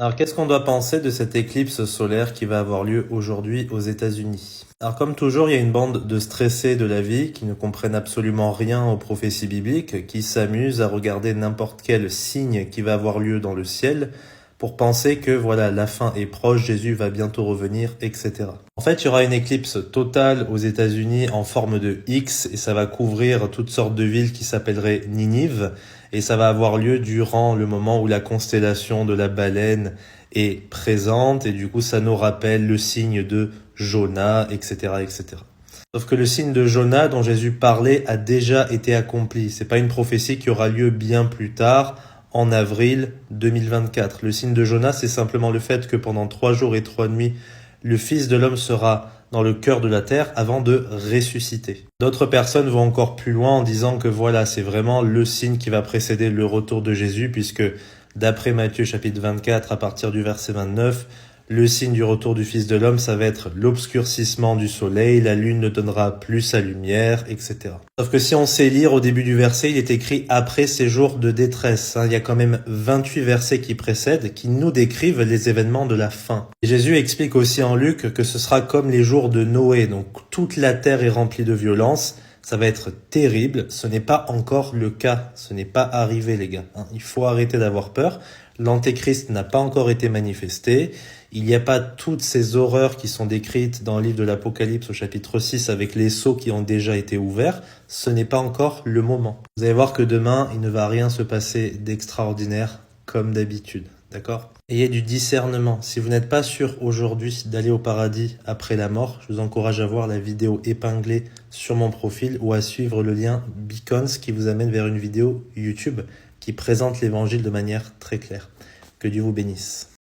Alors, qu'est-ce qu'on doit penser de cette éclipse solaire qui va avoir lieu aujourd'hui aux États-Unis? Alors, comme toujours, il y a une bande de stressés de la vie qui ne comprennent absolument rien aux prophéties bibliques, qui s'amusent à regarder n'importe quel signe qui va avoir lieu dans le ciel pour penser que voilà, la fin est proche, Jésus va bientôt revenir, etc. En fait, il y aura une éclipse totale aux États-Unis en forme de X et ça va couvrir toutes sortes de villes qui s'appelleraient Ninive et ça va avoir lieu durant le moment où la constellation de la baleine est présente et du coup ça nous rappelle le signe de Jonas, etc., etc. Sauf que le signe de Jonas dont Jésus parlait a déjà été accompli. C'est pas une prophétie qui aura lieu bien plus tard, en avril 2024. Le signe de Jonas, c'est simplement le fait que pendant 3 jours et 3 nuits, le Fils de l'homme sera dans le cœur de la terre avant de ressusciter. D'autres personnes vont encore plus loin en disant que voilà, c'est vraiment le signe qui va précéder le retour de Jésus, puisque d'après Matthieu chapitre 24, à partir du verset 29, le signe du retour du Fils de l'homme, ça va être l'obscurcissement du soleil, la lune ne donnera plus sa lumière, etc. Sauf que si on sait lire au début du verset, il est écrit après ces jours de détresse. Il y a quand même 28 versets qui précèdent, qui nous décrivent les événements de la fin. Et Jésus explique aussi en Luc que ce sera comme les jours de Noé, donc toute la terre est remplie de violence. Ça va être terrible. Ce n'est pas encore le cas. Ce n'est pas arrivé, les gars. Il faut arrêter d'avoir peur. L'Antéchrist n'a pas encore été manifesté. Il n'y a pas toutes ces horreurs qui sont décrites dans le livre de l'Apocalypse au chapitre 6 avec les sceaux qui ont déjà été ouverts. Ce n'est pas encore le moment. Vous allez voir que demain, il ne va rien se passer d'extraordinaire comme d'habitude. D'accord? Ayez du discernement. Si vous n'êtes pas sûr aujourd'hui d'aller au paradis après la mort, je vous encourage à voir la vidéo épinglée sur mon profil ou à suivre le lien Beacons qui vous amène vers une vidéo YouTube qui présente l'évangile de manière très claire. Que Dieu vous bénisse.